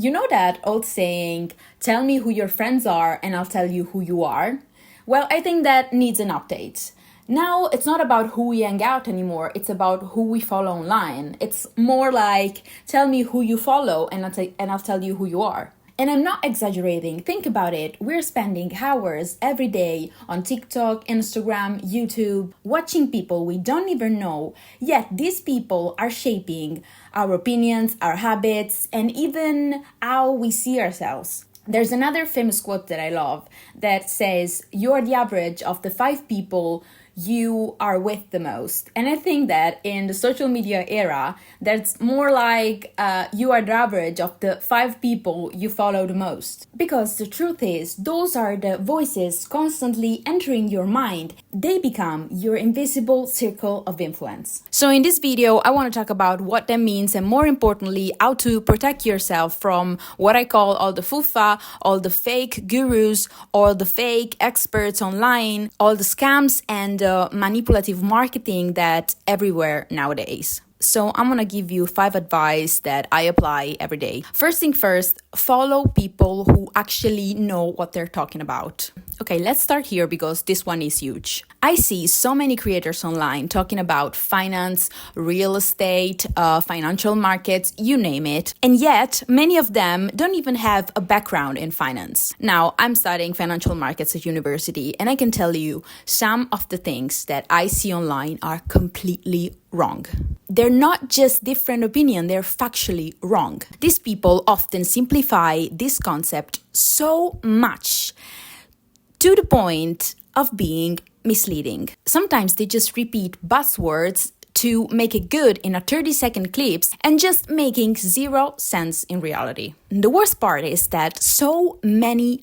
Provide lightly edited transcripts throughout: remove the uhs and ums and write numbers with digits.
You know that old saying, tell me who your friends are and I'll tell you who you are? Well, I think that needs an update. Now, it's not about who we hang out anymore, it's about who we follow online. It's more like, tell me who you follow and I'll tell you who you are. And I'm not exaggerating. Think about it. We're spending hours every day on TikTok, Instagram, YouTube, watching people we don't even know. Yet these people are shaping our opinions, our habits, and even how we see ourselves. There's another famous quote that I love that says, you're the average of the 5 people you are with the most. And I think that in the social media era, that's more like you are the average of the 5 people you follow the most. Because the truth is, those are the voices constantly entering your mind. They become your invisible circle of influence. So in this video, I want to talk about what that means and more importantly, how to protect yourself from what I call all the fufa, all the fake gurus, all the fake experts online, all the scams and manipulative marketing that's everywhere nowadays. So I'm gonna give you 5 advice that I apply every day. First thing first, follow people who actually know what they're talking about. Okay, let's start here because this one is huge. I see so many creators online talking about finance, real estate, financial markets, you name it. And yet, many of them don't even have a background in finance. Now, I'm studying financial markets at university, and I can tell you some of the things that I see online are completely wrong. They're not just different opinion, they're factually wrong. These people often simplify this concept so much to the point of being misleading. Sometimes they just repeat buzzwords to make it good in a 30-second clips and just making 0 sense in reality. And the worst part is that so many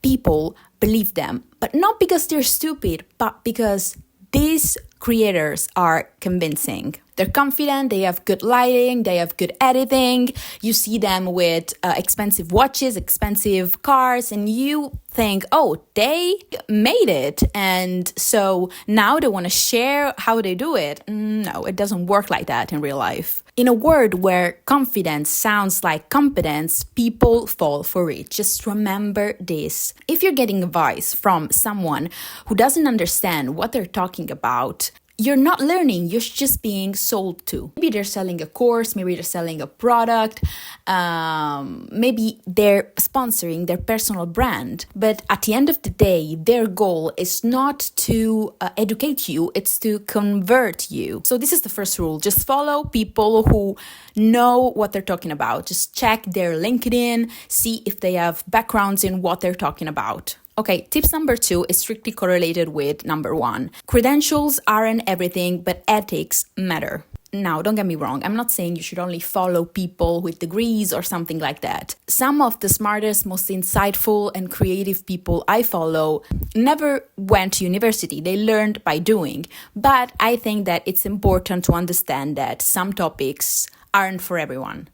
people believe them, but not because they're stupid, but because these creators are convincing. They're confident, they have good lighting, they have good editing. You see them with expensive watches, expensive cars, and you think, oh, they made it. And so now they want to share how they do it. No, it doesn't work like that in real life. In a world where confidence sounds like competence, people fall for it. Just remember this. If you're getting advice from someone who doesn't understand what they're talking about, you're not learning, you're just being sold to. Maybe they're selling a course, maybe they're selling a product, maybe they're sponsoring their personal brand. But at the end of the day, their goal is not to educate you, it's to convert you. So this is the first rule. Just follow people who know what they're talking about. Just check their LinkedIn, see if they have backgrounds in what they're talking about. Okay, tips number 2 is strictly correlated with number 1. Credentials aren't everything, but ethics matter. Now, don't get me wrong, I'm not saying you should only follow people with degrees or something like that. Some of the smartest, most insightful and creative people I follow never went to university. They learned by doing. But I think that it's important to understand that some topics aren't for everyone.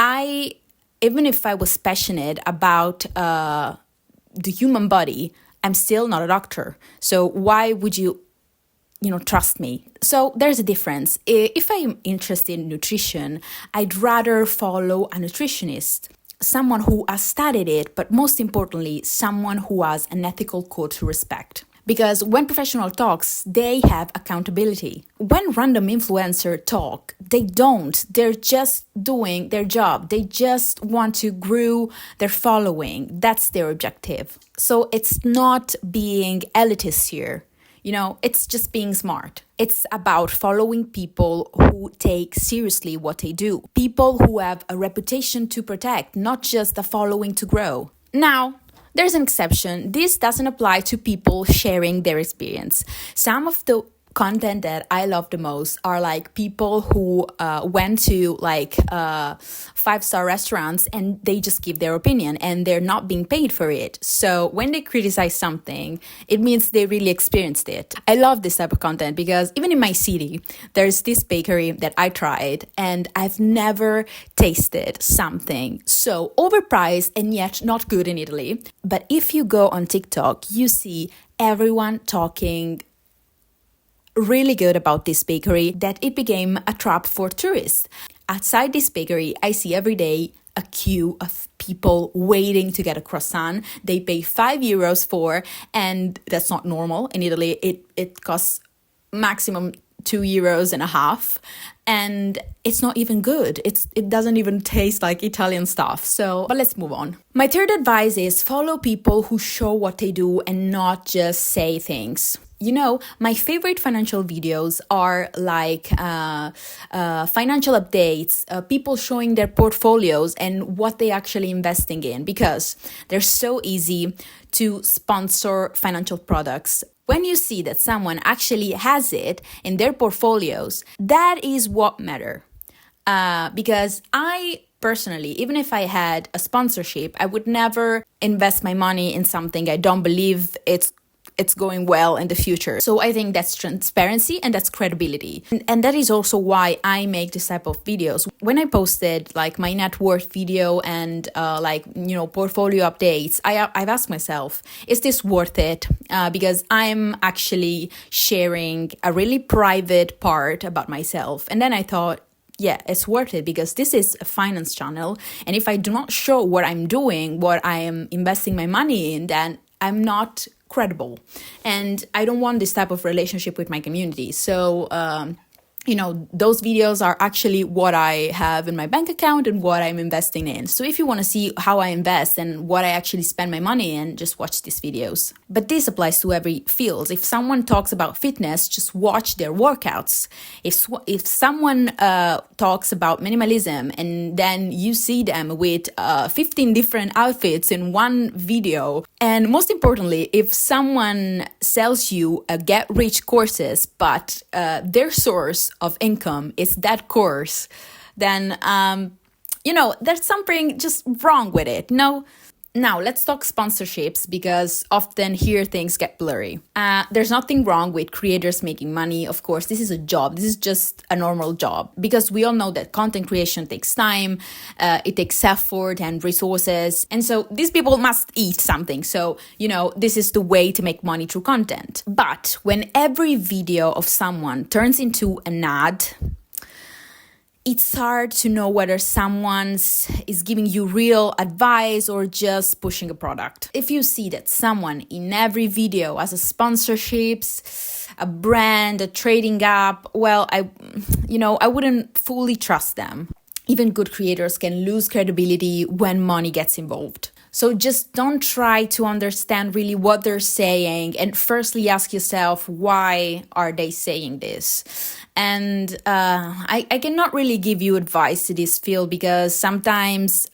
Even if I was passionate about the human body, I'm still not a doctor. So why would you trust me? So there's a difference. If I'm interested in nutrition, I'd rather follow a nutritionist, someone who has studied it, but most importantly, someone who has an ethical code to respect. Because when professional talks, they have accountability. When random influencer talk, they don't. They're just doing their job. They just want to grow their following. That's their objective. So it's not being elitist here. It's just being smart. It's about following people who take seriously what they do. People who have a reputation to protect, not just a following to grow. Now, there's an exception. This doesn't apply to people sharing their experience. Some of the content that I love the most are like people who went to 5-star restaurants and they just give their opinion and they're not being paid for it. So when they criticize something, it means they really experienced it. I love this type of content because even in my city, there's this bakery that I tried and I've never tasted something so overpriced and yet not good in Italy. But if you go on TikTok, you see everyone talking really good about this bakery that it became a trap for tourists. Outside this bakery, I see every day a queue of people waiting to get a croissant they pay €5 for, and that's not normal. In Italy, it costs maximum €2.50, and it's not even good. It doesn't even taste like Italian stuff. So, but let's move on. My third advice is follow people who show what they do and not just say things. You know, my favorite financial videos are like financial updates, people showing their portfolios and what they actually investing in, because they're so easy to sponsor financial products. When you see that someone actually has it in their portfolios, that is what matters. Because I personally, even if I had a sponsorship, I would never invest my money in something I don't believe it's going well in the future. So I think that's transparency and that's credibility. And that is also why I make this type of videos. When I posted like my net worth video and portfolio updates, I've asked myself, is this worth it? Because I'm actually sharing a really private part about myself. And then I thought, yeah, it's worth it, because this is a finance channel. And if I do not show what I'm doing, what I am investing my money in, then I'm not credible. And I don't want this type of relationship with my community. So, those videos are actually what I have in my bank account and what I'm investing in. So if you want to see how I invest and what I actually spend my money in, just watch these videos. But this applies to every field. If someone talks about fitness, just watch their workouts. If someone talks about minimalism and then you see them with 15 different outfits in one video, and most importantly, if someone sells you a get-rich courses, but their source of income is that course, then, there's something just wrong with it. No. Now, let's talk sponsorships, because often here things get blurry. There's nothing wrong with creators making money. Of course, this is a job. This is just a normal job, because we all know that content creation takes time, it takes effort and resources. And so these people must eat something. So, this is the way to make money through content. But when every video of someone turns into an ad, it's hard to know whether someone is giving you real advice or just pushing a product. If you see that someone in every video has a sponsorships, a brand, a trading app, well, I wouldn't fully trust them. Even good creators can lose credibility when money gets involved. So just don't try to understand really what they're saying, and firstly ask yourself, why are they saying this? And I cannot really give you advice to this field, because sometimes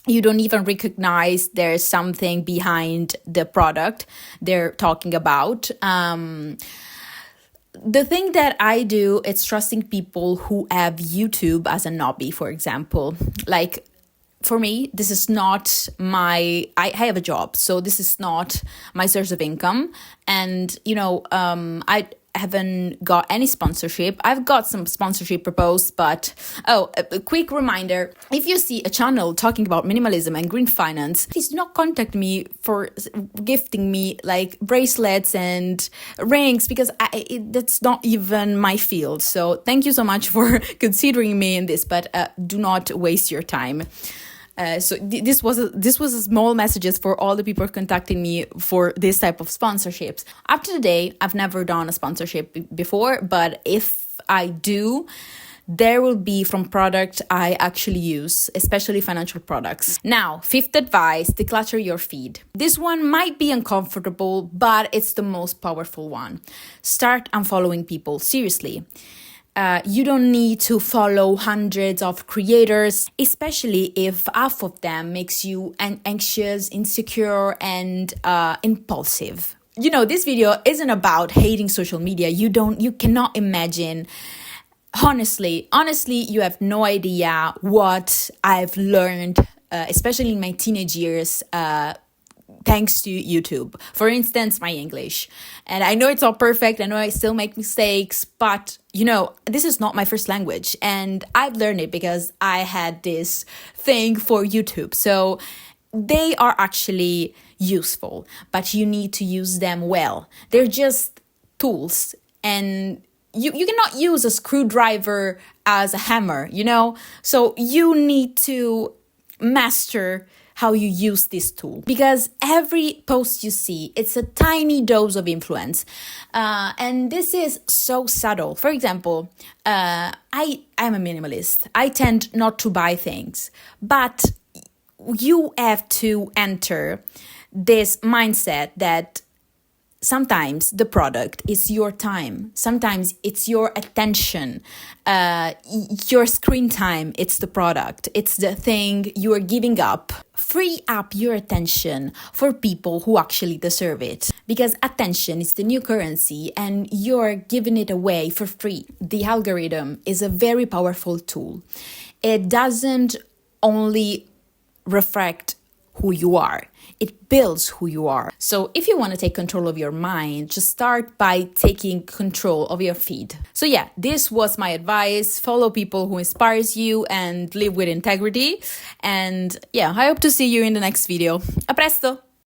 you don't even recognize there's something behind the product they're talking about. The thing that I do is trusting people who have YouTube as a hobby, for example. Like, for me, this is not I have a job, so this is not my source of income. And, I haven't got any sponsorship. I've got some sponsorship proposed, but a quick reminder, if you see a channel talking about minimalism and green finance, please do not contact me for gifting me like bracelets and rings, because that's not even my field. So thank you so much for considering me in this, but do not waste your time. So this was a small messages for all the people contacting me for this type of sponsorships. Up to today, I've never done a sponsorship before, but if I do, there will be from products I actually use, especially financial products. Now, fifth advice, declutter your feed. This one might be uncomfortable, but it's the most powerful one. Start unfollowing people, seriously. You don't need to follow hundreds of creators, especially if half of them makes you anxious, insecure, and impulsive. This video isn't about hating social media. You cannot imagine. Honestly, you have no idea what I've learned, especially in my teenage years, thanks to YouTube. For instance, my English. And I know it's not perfect. I know I still make mistakes, but this is not my first language. And I've learned it because I had this thing for YouTube. So they are actually useful, but you need to use them well. They're just tools, and you cannot use a screwdriver as a hammer, So you need to master how you use this tool, because every post you see, it's a tiny dose of influence, and this is so subtle. For example, I'm a minimalist. I tend not to buy things, but you have to enter this mindset that sometimes the product is your time. Sometimes it's your attention, your screen time. It's the product. It's the thing you are giving up. Free up your attention for people who actually deserve it. Because attention is the new currency and you're giving it away for free. The algorithm is a very powerful tool. It doesn't only reflect who you are. It builds who you are. So if you want to take control of your mind, just start by taking control of your feed. So yeah, this was my advice. Follow people who inspires you and live with integrity. And yeah, I hope to see you in the next video. A presto!